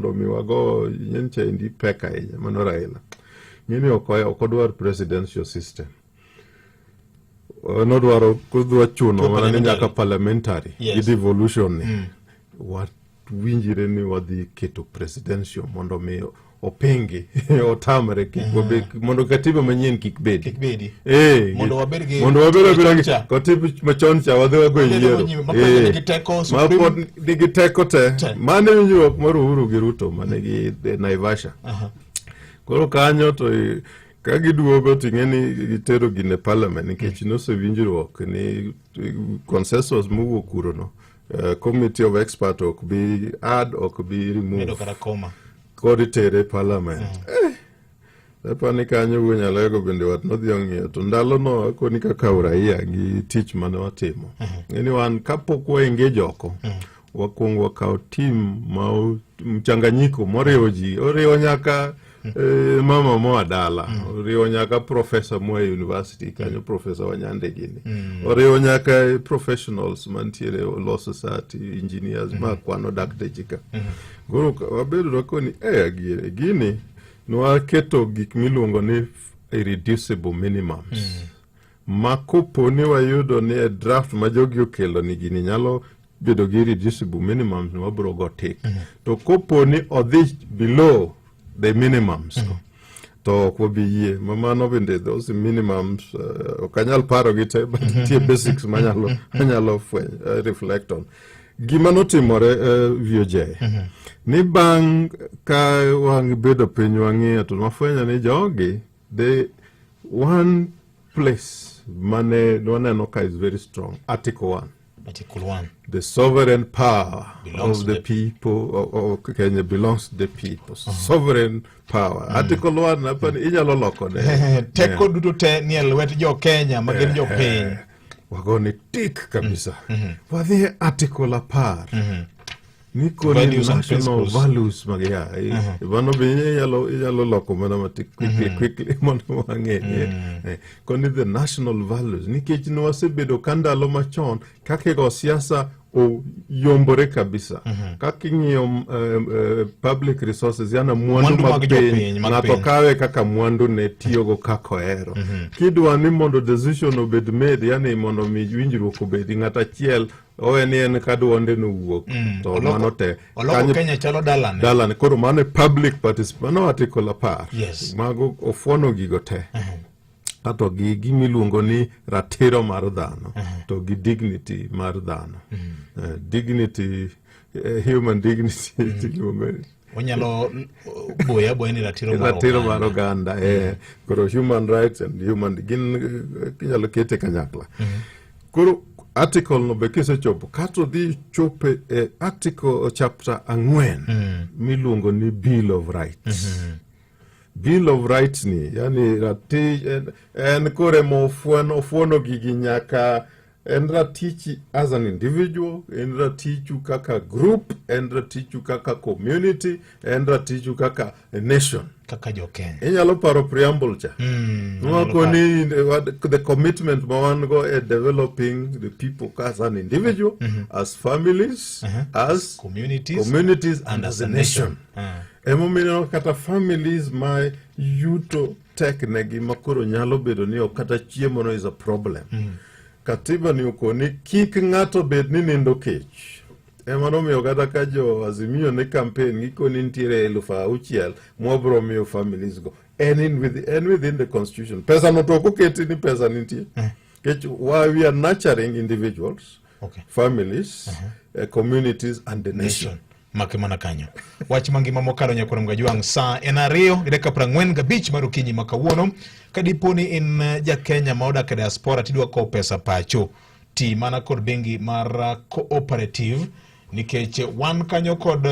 mondo mi wago nyencha indi peka inya mano Raila ngini okodwar presidential system nodwaro kudwa chuno mana ni nyaka parliamentary Yes. devolution ni wat winjire ni wadhi keto presidential mondo mi opingi otamre mondo katiba manyien kik bedi mondo wabed gi katiba machon cha wadhi wago yiero mapod nigi teko te mane winjruok mar Uhuru gi Ruto mane gi Naivasha koro kanyo to ka giduogo ting'eni gitero gine parliament nikech nosewinjruok ni consensus mowuok kurono committee of expert ok bi add ok bi remove kod tere parliament pani kanyo wuonyalego bende wat nodhi ong'iyo to ndalono akoni kaka uraia gi tich mane watimo ng'eni wan kapok waengage oko wakwongo wakawo team ma mchanganyiko moriwo ji oriwo nyaka mama moa dala oriwo nyaka professor moa university kanyo professor Wanyande gini oriwo nyaka professionals mantiere law society engineers ma kwano dakteche goro wabedo wakoni gini nwaketo gik miluongo ni irreducible minimums ma kopo ni wayudo ni draft ma jogi okelo ni gini nyalo bedo gi reducible minimums wabro go tik to kopo ni odhi below the minimums to ko bi yie mamano bende those minimums okanyal paro gite but tie basics manyalo reflect on gima notimore VOJ ni bang ka wang bedo piny wang'iyo to mafwenya ni jogi the one place mane waneno ka is very strong Article 1 the sovereign power of the people of Kenya belongs to the people. Sovereign power. Article 1 hapa inyalo loko ne. Teko duto te ni elwet jo Kenya magin jo piny. Wagoni tik kabisa. Wadhi article apar. Niko ni national values magia. Vano binye inyalo loko mana matik quickly mondo wange. Koni the national values. Nikech nwasebedo kandalo machon kake go siasa o yombore kabisa kaking'iyo public resources yana mwandu magpiny ng'ato kawe kaka mwandu ne tiyogo kako ero kidwa ni mondo decision obed made yani mondo mi winjruok obedi ng'ata achiel oweni en kadwonde no wuok to mano te kanyo Kenya chalo dalane koro mano public participation mano article apar mago ofuono gigo te ato gi gimiluongo ni ratiro mar dhano to gi dignity mar dhano dignity human dignity onyalo boya ni ratiro mar oganda koro human rights and human kinyalo kete kanyakla koro article no be kisechopo kato dhi chope article chapter 4 miluongo ni Bill of Rights Bill of Rights ni yani ratich en kore mofuono gigi nyaka en ratichi as an individual, en ratichu kaka group, en ratichu kaka community, en ratichu kaka a nation. Kaka jo Kenya. Inyalo paro preamble cha. Nwako ni the commitment mawan go developing the people as an individual, as families, as communities and as a nation. Emomino kata families my yuto tek negi makoro nyalo bedo ni kata chiemo no is a problem. Katiba ni ukoni kik ng'ato bed ni nindo kech. Emano miyo kata ka jo Azimio ne campaign ngiko ni ntiere 6,000 mwabro miyo families go. And within the constitution. Pesa no toko keti ni pesa nintie. Why we are nurturing individuals, families, communities and the nation. Makemana kanyo. Wachi mangima mokalo nyakona mgajuang sa enario gideka prangwen gabich marukinyi makawuono kadiponi in ja Kenya maoda ka diaspora tidwa ko pesa pacho ti mana kod bengi mar cooperative nikeche wan kanyo kod